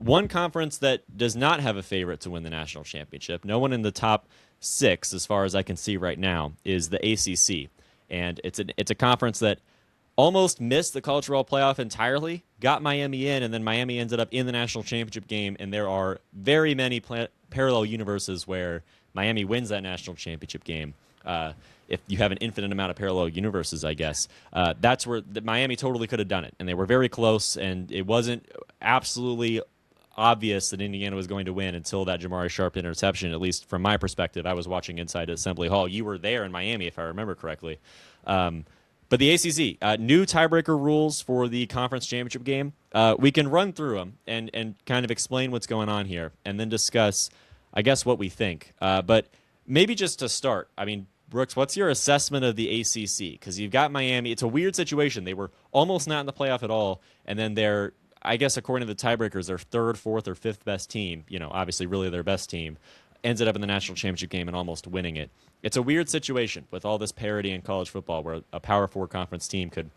one conference that does not have a favorite to win the national championship, no one in the top six, as far as I can see right now, is the ACC. And it's a conference that almost missed the college football playoff entirely, got Miami in, and then Miami ended up in the national championship game. And there are very many parallel universes where Miami wins that national championship game. If you have an infinite amount of parallel universes, I guess, that's where Miami totally could have done it. And they were very close, and it wasn't absolutely obvious that Indiana was going to win until that Jamari Sharp interception, at least from my perspective. I was watching inside Assembly Hall. You were there in Miami, if I remember correctly. But the ACC, new tiebreaker rules for the conference championship game. We can run through them and kind of explain what's going on here and then discuss, I guess, what we think. But maybe just to start, I mean, Brooks, what's your assessment of the ACC? Because you've got Miami. It's a weird situation. They were almost not in the playoff at all, and then they're, I guess, according to the tiebreakers, their third, fourth, or fifth best team, obviously really their best team, ended up in the national championship game and almost winning it. It's a weird situation with all this parity in college football where a Power Four conference team could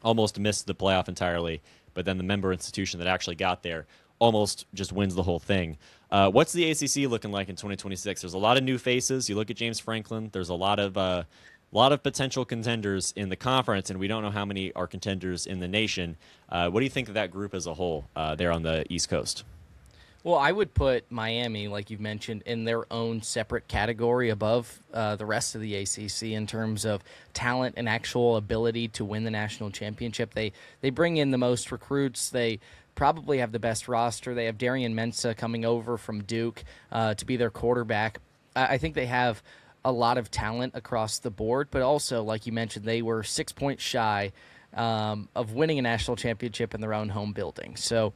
almost miss the playoff entirely, but then the member institution that actually got there almost just wins the whole thing. What's the ACC looking like in 2026? There's a lot of new faces. You look at James Franklin. There's a lot of potential contenders in the conference, and we don't know how many are contenders in the nation. What do you think of that group as a whole there on the East Coast? Well, I would put Miami, like you've mentioned, in their own separate category above the rest of the ACC in terms of talent and actual ability to win the national championship. They bring in the most recruits. They probably have the best roster. They have Darian Mensah coming over from Duke to be their quarterback. I think they have a lot of talent across the board, but also, like you mentioned, they were 6 points shy of winning a national championship in their own home building. So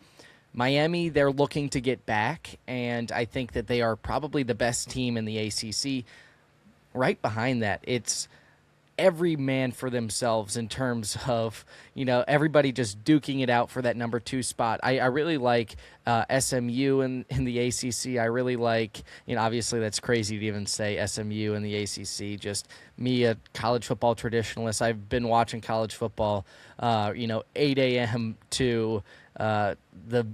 Miami, they're looking to get back, and I think that they are probably the best team in the ACC. Right behind that, it's every man for themselves in terms of, everybody just duking it out for that number 2 spot. I really like SMU in the ACC. I really like, obviously that's crazy to even say SMU in the ACC. Just me, a college football traditionalist. I've been watching college football, 8 a.m. to the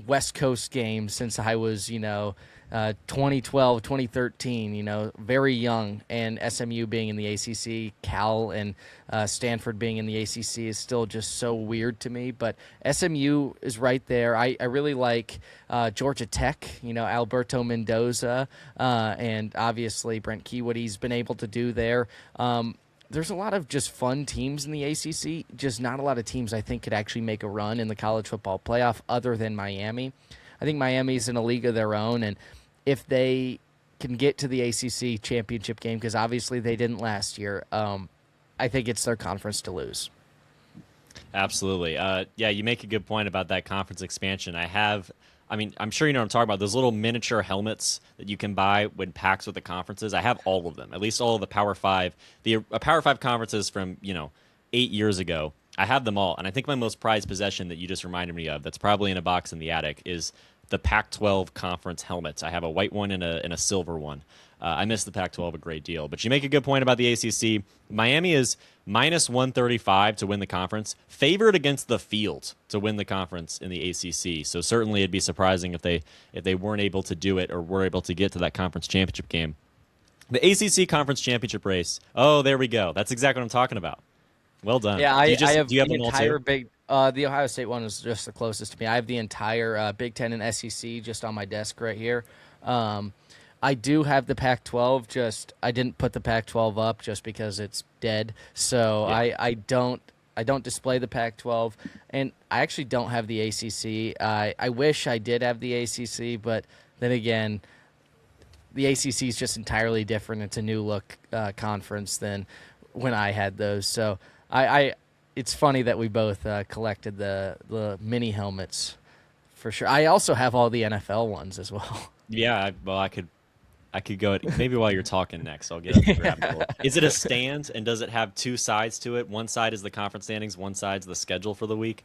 West Coast game since I was, 2012, 2013, very young, and SMU being in the ACC, Cal and Stanford being in the ACC is still just so weird to me. But SMU is right there. I really like Georgia Tech, Alberto Mendoza, and obviously Brent Key, what he's been able to do there. There's a lot of just fun teams in the ACC, just not a lot of teams I think could actually make a run in the college football playoff other than Miami. I think Miami's in a league of their own, and if they can get to the ACC championship game, because obviously they didn't last year, I think it's their conference to lose. Absolutely. Yeah, you make a good point about that conference expansion. I'm sure you know what I'm talking about. Those little miniature helmets that you can buy when packs with the conferences. I have all of them, at least all of the Power Five. The Power Five conferences from 8 years ago. I have them all, and I think my most prized possession that you just reminded me of, that's probably in a box in the attic, is the Pac-12 conference helmets. I have a white one and a silver one. I miss the Pac-12 a great deal. But you make a good point about the ACC. Miami is minus 135 to win the conference, favored against the field to win the conference in the ACC. So certainly it'd be surprising if they weren't able to do it or were able to get to that conference championship game. The ACC conference championship race. Oh, there we go. That's exactly what I'm talking about. Well done. Yeah, I have do you have the them all entire too? the Ohio State one is just the closest to me. I have the entire Big Ten and SEC just on my desk right here. I do have the Pac-12. I didn't put the Pac-12 up just because it's dead. So yeah. I don't display the Pac-12, and I actually don't have the ACC. I wish I did have the ACC, but then again, the ACC is just entirely different. It's a new look conference than when I had those. So it's funny that we both collected the mini helmets for sure. I also have all the NFL ones as well. Yeah, I could go maybe while you're talking next. I'll get up and grab it. Is it a stand, and does it have two sides to it? One side is the conference standings, one side's the schedule for the week.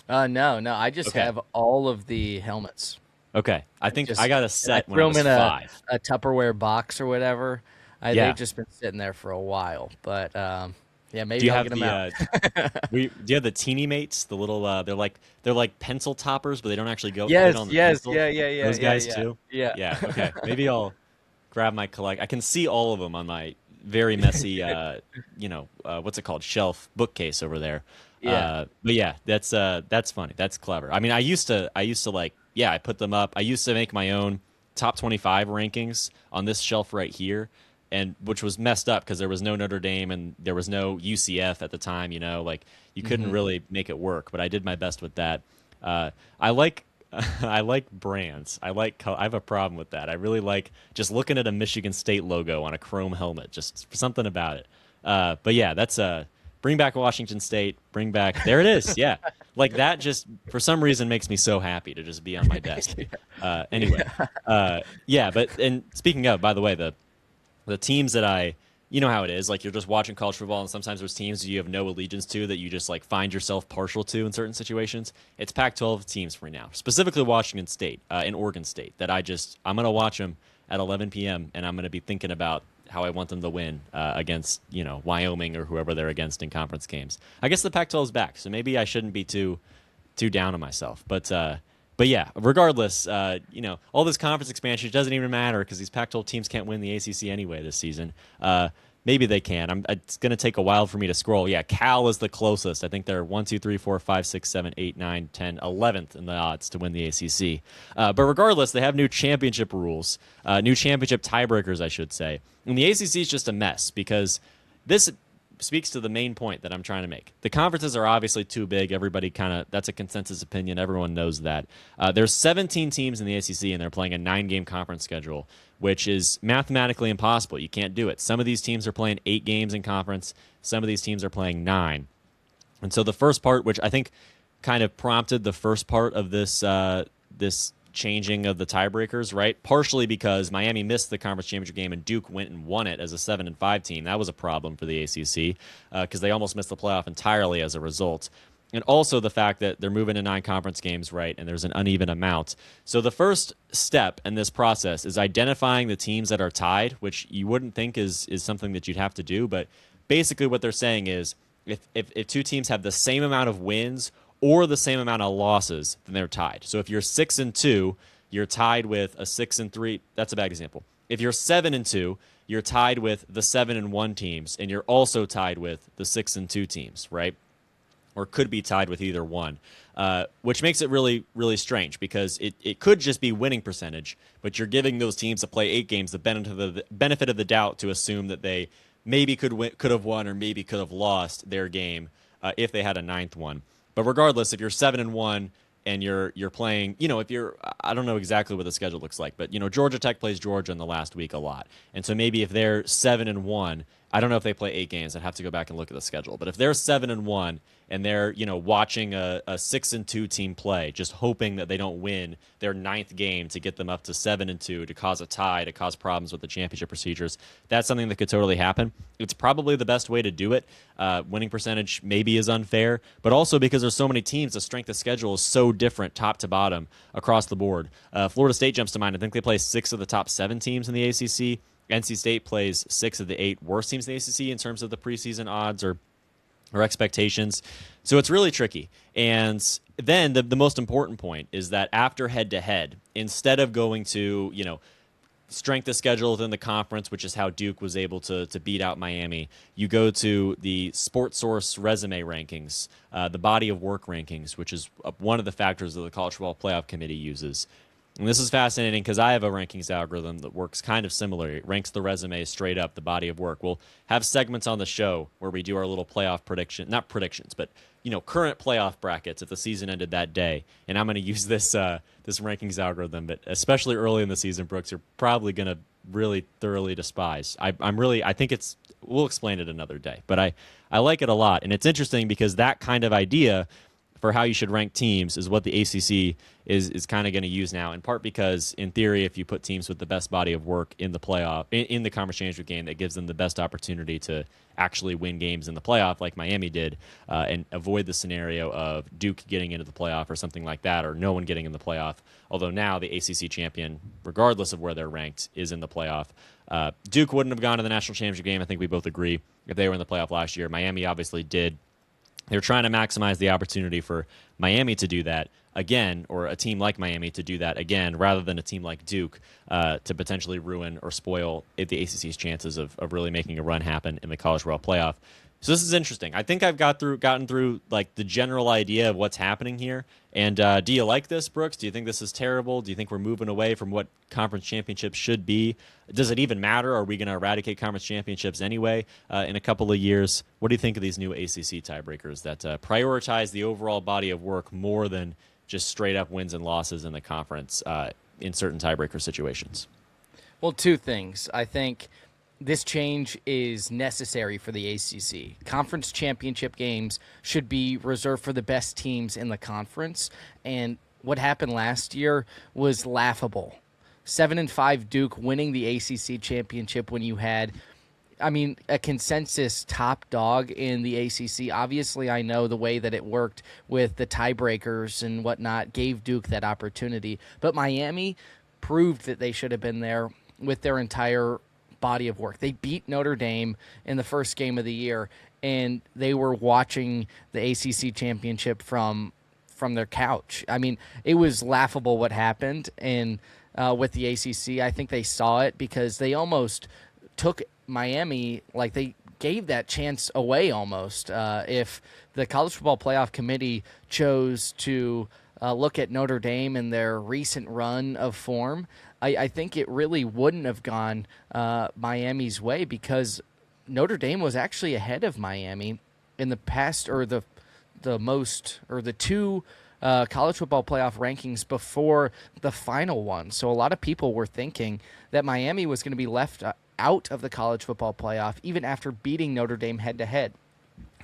No. I just have all of the helmets. Okay, I think I got a set when I was in 5. A Tupperware box or whatever. They've just been sitting there for a while, but Yeah, Do maybe you I'll have get them out. do you have the teeny mates? The little they're like pencil toppers, but they don't actually go fit Yes, on the yes, pencil. yeah, yeah, yeah, Those yeah, guys yeah, too. yeah, Yeah. Okay. Maybe I'll grab my collect. I can see all of them on my very messy, what's it called, shelf bookcase over there. yeah. But yeah, that's funny. That's clever. I mean, I used to like, yeah, I put them up. I used to make my own top 25 rankings on this shelf right here, and which was messed up because there was no Notre Dame and there was no UCF at the time. Like you couldn't Hmm. really make it work. But I did my best with that. I like I like brands. I have a problem with that. I really like just looking at a Michigan State logo on a chrome helmet. Just something about it. But yeah, that's bring back Washington State. Bring back there it is. Yeah, like that. Just for some reason makes me so happy to just be on my desk. Anyway, Yeah. yeah. But and speaking of, by the way, the teams that you know how it is, like you're just watching college football and sometimes there's teams you have no allegiance to that you just like find yourself partial to in certain situations. It's Pac-12 teams for now, specifically Washington State and Oregon State, that I'm going to watch them at 11 p.m. and I'm going to be thinking about how I want them to win against Wyoming or whoever they're against in conference games. I guess the Pac-12 is back, so maybe I shouldn't be too down on myself. But yeah, regardless, all this conference expansion doesn't even matter because these Pac-12 teams can't win the ACC anyway this season. Maybe they can. It's going to take a while for me to scroll. Yeah, Cal is the closest. I think they're 1, 2, 3, 4, 5, 6, 7, 8, 9, 10, 11th in the odds to win the ACC. But regardless, they have new championship rules, new championship tiebreakers, I should say. And the ACC is just a mess because this speaks to the main point that I'm trying to make. The conferences are obviously too big. Everybody that's a consensus opinion. Everyone knows that. There's 17 teams in the ACC, and they're playing a 9-game conference schedule, which is mathematically impossible. You can't do it. Some of these teams are playing 8 games in conference. Some of these teams are playing 9. And so the first part, which I think kind of prompted the first part of this changing of the tiebreakers, right? Partially because Miami missed the conference championship game and Duke went and won it as a 7-5 team. That was a problem for the ACC because they almost missed the playoff entirely as a result. And also the fact that they're moving to 9 conference games, right? And there's an uneven amount. So the first step in this process is identifying the teams that are tied, which you wouldn't think is something that you'd have to do. But basically what they're saying is if two teams have the same amount of wins or the same amount of losses, then they're tied. So if you're 6-2, you're tied with a 6-3. That's a bad example. If you're 7-2, you're tied with the 7-1 teams, and you're also tied with the 6-2 teams, right? Or could be tied with either one, which makes it really, really strange because it could just be winning percentage, but you're giving those teams that play 8 games the benefit of the doubt to assume that they maybe could have won or maybe could have lost their game if they had a 9th one. But regardless, if you're 7-1 and you're playing, if you're, I don't know exactly what the schedule looks like, but Georgia Tech plays Georgia in the last week a lot, and so maybe if they're 7-1, I don't know if they play 8 games. I'd have to go back and look at the schedule. But if they're 7-1 and they're watching a 6-2 team play, just hoping that they don't win their 9th game to get them up to 7-2 to cause a tie, to cause problems with the championship procedures, that's something that could totally happen. It's probably the best way to do it. Winning percentage maybe is unfair, but also because there's so many teams, the strength of schedule is so different top to bottom across the board. Florida State jumps to mind. I think they play 6 of the top 7 teams in the ACC. NC State plays 6 of the 8 worst teams in the ACC in terms of the preseason odds or expectations. So it's really tricky. And then the most important point is that after head-to-head, instead of going to, strength of schedule within the conference, which is how Duke was able to beat out Miami, you go to the Sports Source resume rankings, the body of work rankings, which is one of the factors that the College Football Playoff Committee uses. And this is fascinating because I have a rankings algorithm that works kind of similar. It ranks the resume straight up, the body of work. We'll have segments on the show where we do our little playoff not predictions, but current playoff brackets if the season ended that day. And I'm going to use this rankings algorithm, but especially early in the season, Brooks, you're probably going to really thoroughly despise. I think we'll explain it another day, but I like it a lot. And it's interesting because that kind of idea for how you should rank teams is what the ACC is kind of going to use now, in part because, in theory, if you put teams with the best body of work in the playoff, in the conference championship game, that gives them the best opportunity to actually win games in the playoff like Miami did and avoid the scenario of Duke getting into the playoff or something like that, or no one getting in the playoff, although now the ACC champion, regardless of where they're ranked, is in the playoff. Duke wouldn't have gone to the national championship game. I think we both agree if they were in the playoff last year. Miami obviously did. They're trying to maximize the opportunity for Miami to do that again, or a team like Miami to do that again, rather than a team like Duke to potentially ruin or spoil the ACC's chances of really making a run happen in the college football playoff. So this is interesting. I think I've gotten through like the general idea of what's happening here. And do you like this, Brooks? Do you think this is terrible? Do you think we're moving away from what conference championships should be? Does it even matter? Are we going to eradicate conference championships anyway in a couple of years? What do you think of these new ACC tiebreakers that prioritize the overall body of work more than just straight up wins and losses in the conference in certain tiebreaker situations? Well, two things. I think this change is necessary for the ACC. Conference championship games should be reserved for the best teams in the conference, and what happened last year was laughable. 7-5 Duke winning the ACC championship when you had, a consensus top dog in the ACC. Obviously, I know the way that it worked with the tiebreakers and whatnot gave Duke that opportunity, but Miami proved that they should have been there with their entire body of work. They beat Notre Dame in the first game of the year, and they were watching the ACC championship from their couch. It was laughable what happened, and with the ACC, I think they saw it because they almost took Miami, like they gave that chance away almost. If the College Football Playoff Committee chose to look at Notre Dame and their recent run of form, I think it really wouldn't have gone Miami's way because Notre Dame was actually ahead of Miami in the past, or the two college football playoff rankings before the final one. So a lot of people were thinking that Miami was going to be left out of the college football playoff even after beating Notre Dame head-to-head.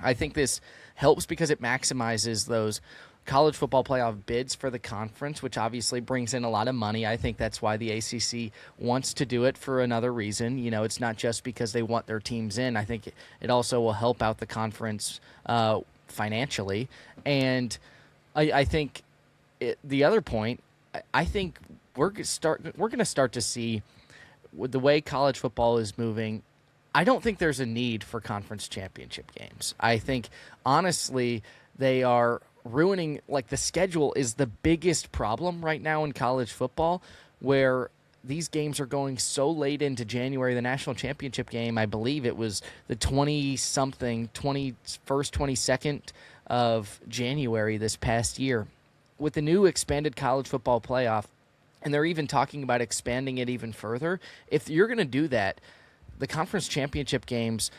I think this helps because it maximizes those college football playoff bids for the conference, which obviously brings in a lot of money. I think that's why the ACC wants to do it for another reason. It's not just because they want their teams in. I think it also will help out the conference financially. And I think the other point, I think we're going to start to see with the way college football is moving. I don't think there's a need for conference championship games. I think, honestly, they are ruining, like, the schedule is the biggest problem right now in college football, where these games are going so late into January. The national championship game, I believe it was the 21st, 22nd of January this past year. With the new expanded college football playoff, and they're even talking about expanding it even further, if you're going to do that, the conference championship games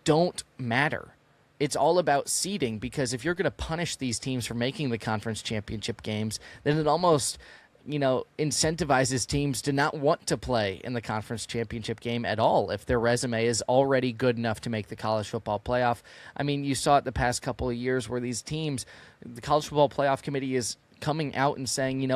don't matter. It's all about seeding, because if you're going to punish these teams for making the conference championship games, then it almost, incentivizes teams to not want to play in the conference championship game at all if their resume is already good enough to make the college football playoff. You saw it the past couple of years where these teams, the College Football Playoff Committee is coming out and saying,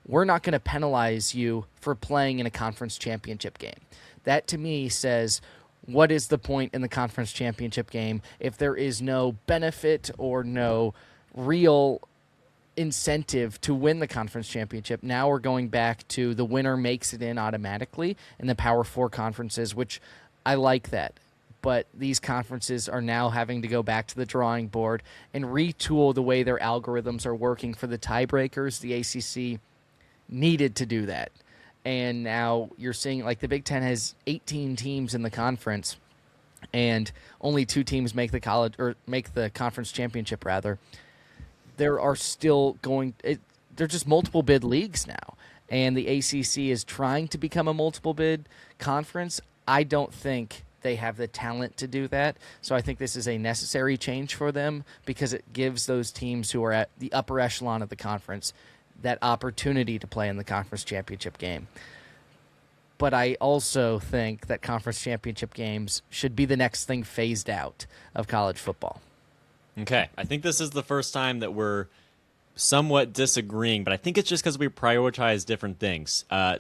we're not going to penalize you for playing in a conference championship game. That, to me, says, what is the point in the conference championship game if there is no benefit or no real incentive to win the conference championship? Now we're going back to the winner makes it in automatically in the Power Four conferences, which I like that. But these conferences are now having to go back to the drawing board and retool the way their algorithms are working for the tiebreakers. The ACC needed to do that. And now you're seeing, like, the Big Ten has 18 teams in the conference, and only 2 teams make the conference championship. Rather, there are still they're just multiple bid leagues now, and the ACC is trying to become a multiple bid conference. I don't think they have the talent to do that, so I think this is a necessary change for them because it gives those teams who are at the upper echelon of the conference that opportunity to play in the conference championship game. But I also think that conference championship games should be the next thing phased out of college football. Okay, I think this is the first time that we're somewhat disagreeing, but I think it's just because we prioritize different things. So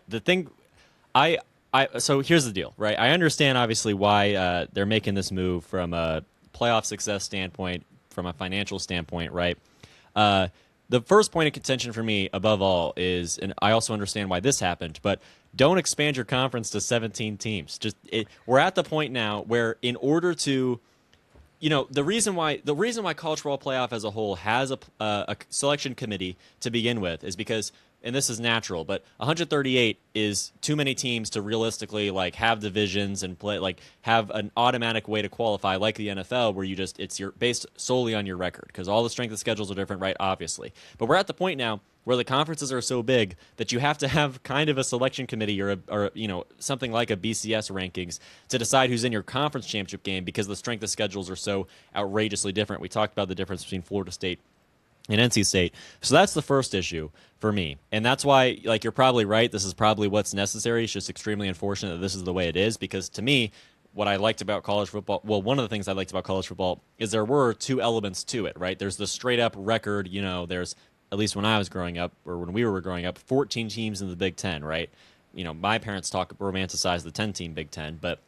here's the deal, right? I understand obviously why they're making this move from a playoff success standpoint, from a financial standpoint, right? the first point of contention for me, above all, is, and I also understand why this happened, but don't expand your conference to 17 teams. We're at the point now where, in order to, the reason why college football playoff as a whole has a selection committee to begin with is because, and this is natural, but 138 is too many teams to realistically like have divisions and play, like have an automatic way to qualify like the NFL, where it's based solely on your record, because all the strength of schedules are different, right? Obviously, but we're at the point now where the conferences are so big that you have to have kind of a selection committee or something like a BCS rankings to decide who's in your conference championship game, because the strength of schedules are so outrageously different. We talked about the difference between Florida State and NC State. So that's the first issue for me. And that's why, like, you're probably right. This is probably what's necessary. It's just extremely unfortunate that this is the way it is, because to me, what I liked about college football, well, one of the things I liked about college football is there were two elements to it, right? There's the straight up record, there's, at least when I was growing up, or when we were growing up, 14 teams in the Big Ten, right? My parents romanticize the 10-team Big Ten, but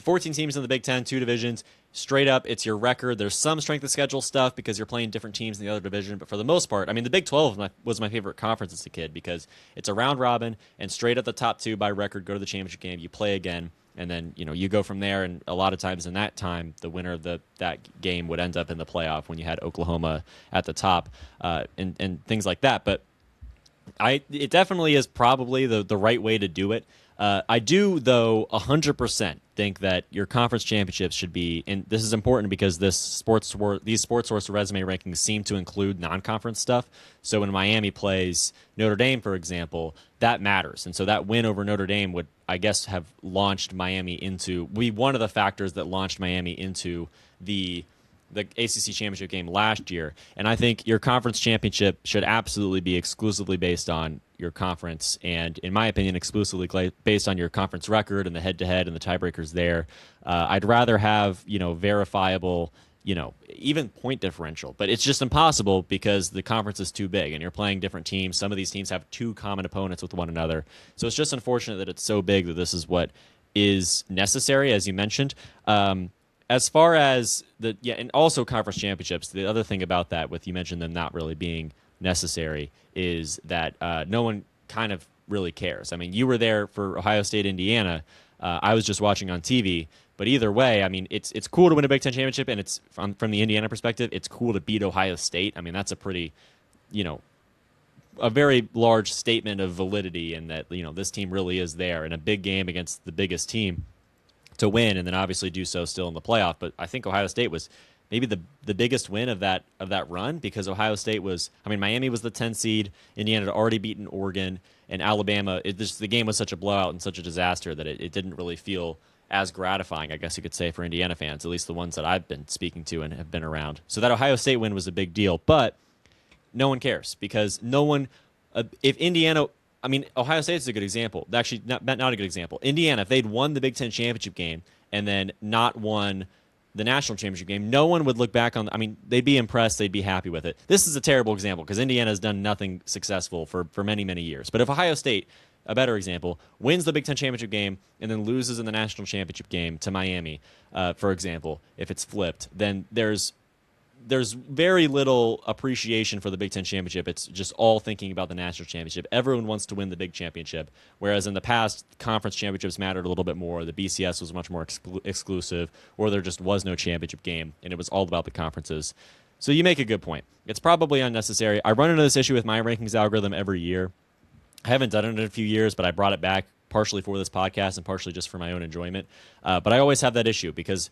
14 teams in the Big Ten, two divisions. Straight up, it's your record. There's some strength of schedule stuff because you're playing different teams in the other division, but for the most part, the Big 12 was my favorite conference as a kid, because it's a round robin, and straight up the top two by record go to the championship game. You play again, and then you go from there. And a lot of times in that time, the winner of that game would end up in the playoff when you had Oklahoma at the top, and things like that. But it definitely is probably the right way to do it. I do, though, 100% think that your conference championships should be, and this is important because these sports source resume rankings seem to include non-conference stuff. So when Miami plays Notre Dame, for example, that matters. And so that win over Notre Dame would, I guess, have launched Miami into, be one of the factors that launched Miami into the ACC championship game last year. And I think your conference championship should absolutely be exclusively based on your conference, and in my opinion, exclusively based on your conference record and the head-to-head and the tiebreakers there. I'd rather have, verifiable, even point differential, but it's just impossible because the conference is too big and you're playing different teams. Some of these teams have two common opponents with one another. So it's just unfortunate that it's so big that this is what is necessary, as you mentioned. As far as and also conference championships, the other thing about that, with you mentioned them not really being necessary, is that no one kind of really cares. You were there for Ohio State, Indiana. I was just watching on TV. But either way, it's cool to win a Big Ten championship, and it's from the Indiana perspective, it's cool to beat Ohio State. That's a pretty, a very large statement of validity, and that this team really is there in a big game against the biggest team to win, and then obviously do so still in the playoff. But I think Ohio State was maybe the biggest win of that run, because Ohio State was, Miami was the 10 seed, Indiana had already beaten Oregon, and Alabama, the game was such a blowout and such a disaster that it didn't really feel as gratifying, I guess you could say, for Indiana fans, at least the ones that I've been speaking to and have been around. So that Ohio State win was a big deal, but no one cares, because no one, if Indiana, Ohio State is a good example. Actually, not a good example. Indiana, if they'd won the Big Ten championship game and then not won the national championship game, no one would look back on, they'd be impressed, they'd be happy with it. This is a terrible example because Indiana has done nothing successful for many, many years. But if Ohio State, a better example, wins the Big Ten championship game and then loses in the national championship game to Miami, for example, if it's flipped, then there's very little appreciation for the Big Ten championship. It's just all thinking about the national championship. Everyone wants to win the big championship, whereas in the past, conference championships mattered a little bit more. The BCS was much more exclusive, or there just was no championship game, and it was all about the conferences. So you make a good point. It's probably unnecessary. I run into this issue with my rankings algorithm every year. I haven't done it in a few years, but I brought it back partially for this podcast and partially just for my own enjoyment. But I always have that issue because,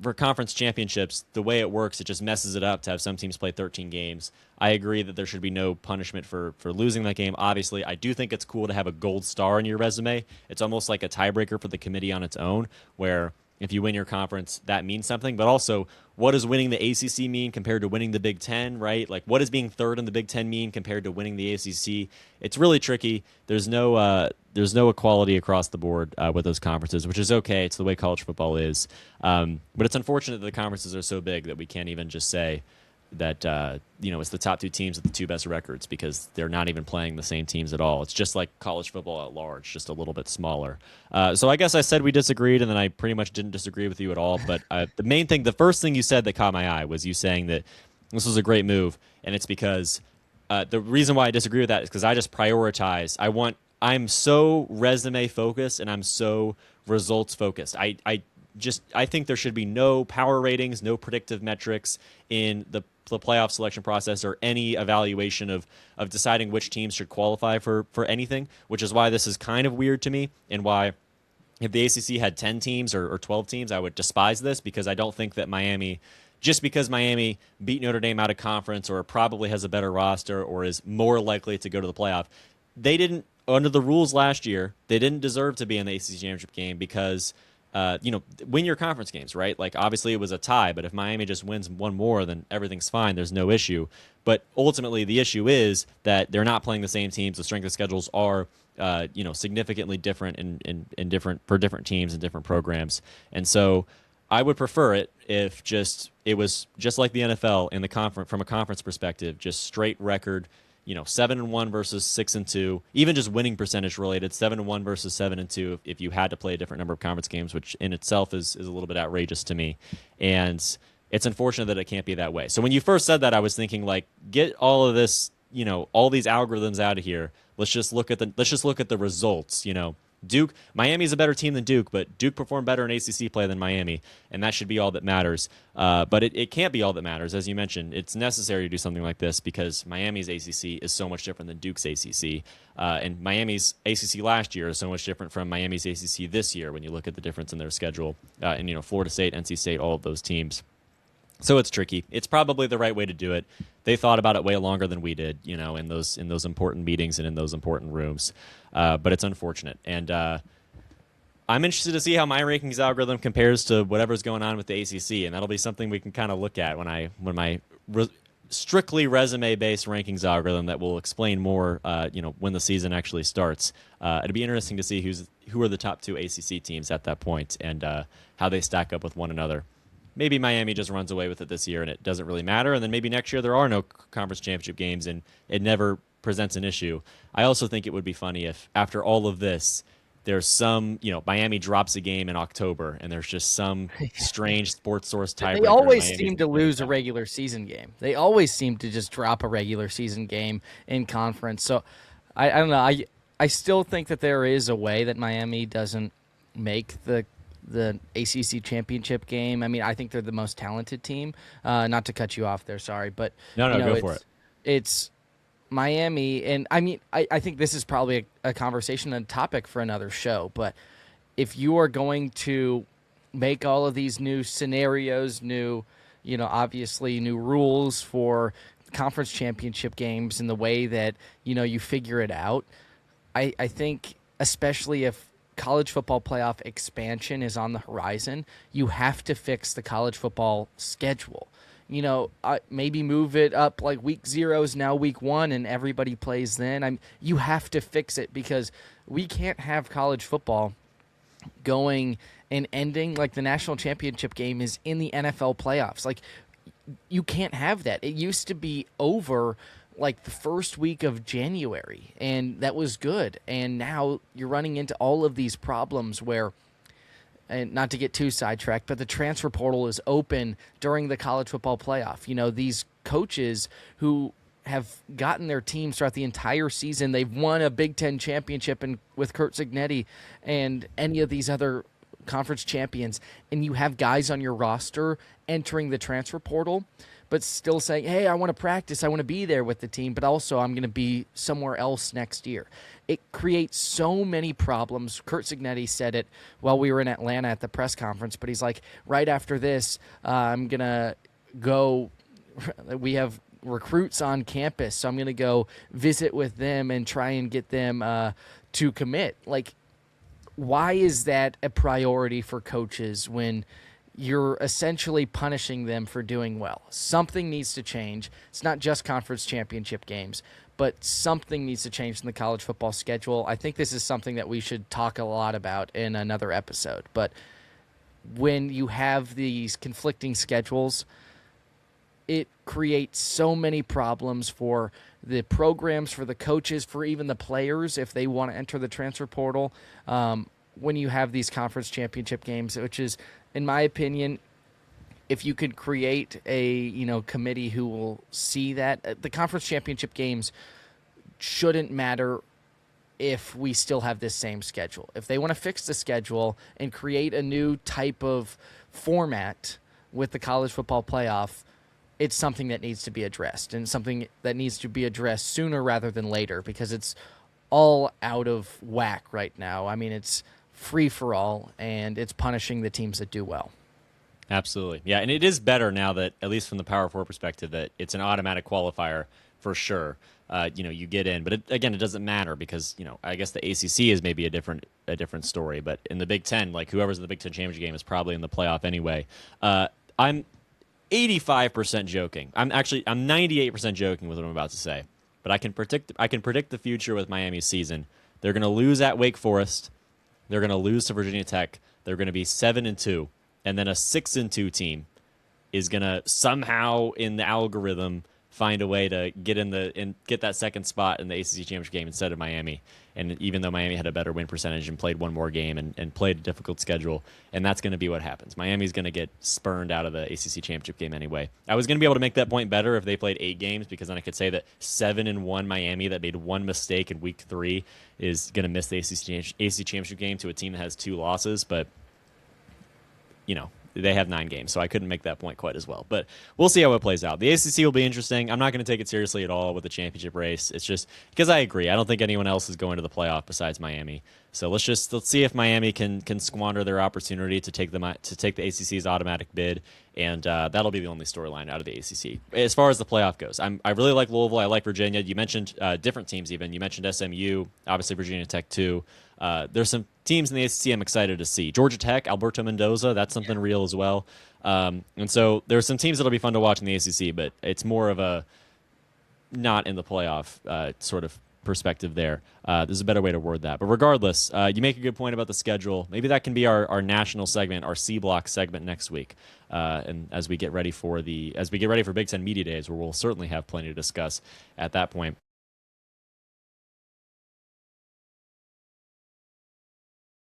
for conference championships, the way it works, it just messes it up to have some teams play 13 games. I agree that there should be no punishment for losing that game. Obviously, I do think it's cool to have a gold star in your resume. It's almost like a tiebreaker for the committee on its own, where if you win your conference, that means something. But also, what does winning the ACC mean compared to winning the Big Ten, right? Like, what does being third in the Big Ten mean compared to winning the ACC? It's really tricky. There's no equality across the board with those conferences, which is okay. It's the way college football is. But it's unfortunate that the conferences are so big that we can't even just say that it's the top two teams with the two best records, because they're not even playing the same teams at all. It's just like college football at large, just a little bit smaller. So I guess I said we disagreed, and then I pretty much didn't disagree with you at all. But the first thing you said that caught my eye was you saying that this was a great move, and it's because the reason why I disagree with that is because I just prioritize. I'm so resume focused and I'm so results focused. I think there should be no power ratings, no predictive metrics in the playoff selection process or any evaluation of deciding which teams should qualify for anything, which is why this is kind of weird to me, and why if the ACC had 10 teams or 12 teams, I would despise this, because I don't think that Miami, just because Miami beat Notre Dame out of conference or probably has a better roster or is more likely to go to the playoff, they didn't, under the rules last year, they didn't deserve to be in the ACC championship game because win your conference games, right? Like, obviously it was a tie, but if Miami just wins one more, then everything's fine. There's no issue. But ultimately, the issue is that they're not playing the same teams. The strength of schedules are, significantly different in different for different teams and different programs. And so, I would prefer it if it was just like the NFL in the conference, from a conference perspective, just straight record. 7-1 versus 6-2, even just winning percentage related, 7-1 versus 7-2. If you had to play a different number of conference games, which in itself is a little bit outrageous to me, and it's unfortunate that it can't be that way. So when you first said that, I was thinking, like, get all of this, all these algorithms out of here. Let's just look at the results. Miami's a better team than Duke, but Duke performed better in ACC play than Miami, and that should be all that matters. But it can't be all that matters. As you mentioned, it's necessary to do something like this because Miami's ACC is so much different than Duke's ACC. And Miami's ACC last year is so much different from Miami's ACC this year when you look at the difference in their schedule. And Florida State, NC State, all of those teams. So it's tricky. It's probably the right way to do it. They thought about it way longer than we did, in those important meetings and in those important rooms. But it's unfortunate. And I'm interested to see how my rankings algorithm compares to whatever's going on with the ACC, and that'll be something we can kind of look at when my strictly resume-based rankings algorithm that will explain more, when the season actually starts. It'll be interesting to see who are the top two ACC teams at that point and how they stack up with one another. Maybe Miami just runs away with it this year and it doesn't really matter, and then maybe next year there are no conference championship games and it never presents an issue. I also think it would be funny if, after all of this, there's some, Miami drops a game in October and there's just some strange sports source tiebreaker. They always seem to lose a regular season game. They always seem to just drop a regular season game in conference. So I don't know. I still think that there is a way that Miami doesn't make the ACC championship game. I mean, I think they're the most talented team. Not to cut you off there, sorry, but no, go for it. It's Miami, and I mean, I think this is probably a conversation and a topic for another show. But if you are going to make all of these new scenarios, obviously new rules for conference championship games and the way that you figure it out, I think especially if college football playoff expansion is on the horizon, you have to fix the college football schedule. Maybe move it up, like week 0 is now week 1 and everybody plays then. You have to fix it because we can't have college football going and ending like the national championship game is in the NFL playoffs. Like, you can't have that. It used to be over like the first week of January, and that was good. And now you're running into all of these problems where, and not to get too sidetracked, but the transfer portal is open during the college football playoff. These coaches who have gotten their teams throughout the entire season, they've won a Big Ten championship with Curt Cignetti and any of these other conference champions, and you have guys on your roster entering the transfer portal, but still saying, hey, I want to practice, I want to be there with the team, but also I'm going to be somewhere else next year. It creates so many problems. Curt Cignetti said it while we were in Atlanta at the press conference, but he's like, right after this, I'm going to go, we have recruits on campus, so I'm going to go visit with them and try and get them to commit. Like, why is that a priority for coaches when you're essentially punishing them for doing well? Something needs to change. It's not just conference championship games, but something needs to change in the college football schedule. I think this is something that we should talk a lot about in another episode. But when you have these conflicting schedules, it creates so many problems for the programs, for the coaches, for even the players if they want to enter the transfer portal. When you have these conference championship games, which is, in my opinion, if you could create a committee who will see that the conference championship games shouldn't matter if we still have this same schedule. If they want to fix the schedule and create a new type of format with the college football playoff, it's something that needs to be addressed, and something that needs to be addressed sooner rather than later, because it's all out of whack right now. I mean, it's free for all, and it's punishing the teams that do well. Absolutely. Yeah, and it is better now that, at least from the Power 4 perspective, that it's an automatic qualifier for sure. You get in, but it doesn't matter because, I guess the ACC is maybe a different story, but in the Big Ten, like whoever's in the Big Ten championship game is probably in the playoff anyway. I'm 85% joking. I'm 98% joking with what I'm about to say, but I can predict the future with Miami's season. They're going to lose at Wake Forest. They're going to lose to Virginia Tech. They're going to be 7-2, and then a 6-2 team is going to somehow in the algorithm find a way to get that second spot in the ACC championship game instead of Miami. And even though Miami had a better win percentage and played one more game and played a difficult schedule, and that's going to be what happens. Miami's going to get spurned out of the ACC championship game anyway. I was going to be able to make that point better if they played 8 games, because then I could say that 7-1 Miami that made one mistake in week 3 is going to miss the ACC championship game to a team that has 2 losses. But they have 9 games, so I couldn't make that point quite as well. But we'll see how it plays out. The ACC will be interesting. I'm not going to take it seriously at all with the championship race. It's just because I agree. I don't think anyone else is going to the playoff besides Miami. So let's see if Miami can squander their opportunity to take the ACC's automatic bid, and that'll be the only storyline out of the ACC. As far as the playoff goes, I really like Louisville. I like Virginia. You mentioned different teams even. You mentioned SMU, obviously Virginia Tech too. There's some teams in the ACC I'm excited to see. Georgia Tech, Alberto Mendoza, that's something real as well. And so there's some teams that'll be fun to watch in the ACC, but it's more of a not in the playoff sort of perspective there. There's a better way to word that. But regardless, you make a good point about the schedule. Maybe that can be our national segment, our C block segment next week. And as we get ready for Big Ten Media Days, where we'll certainly have plenty to discuss at that point.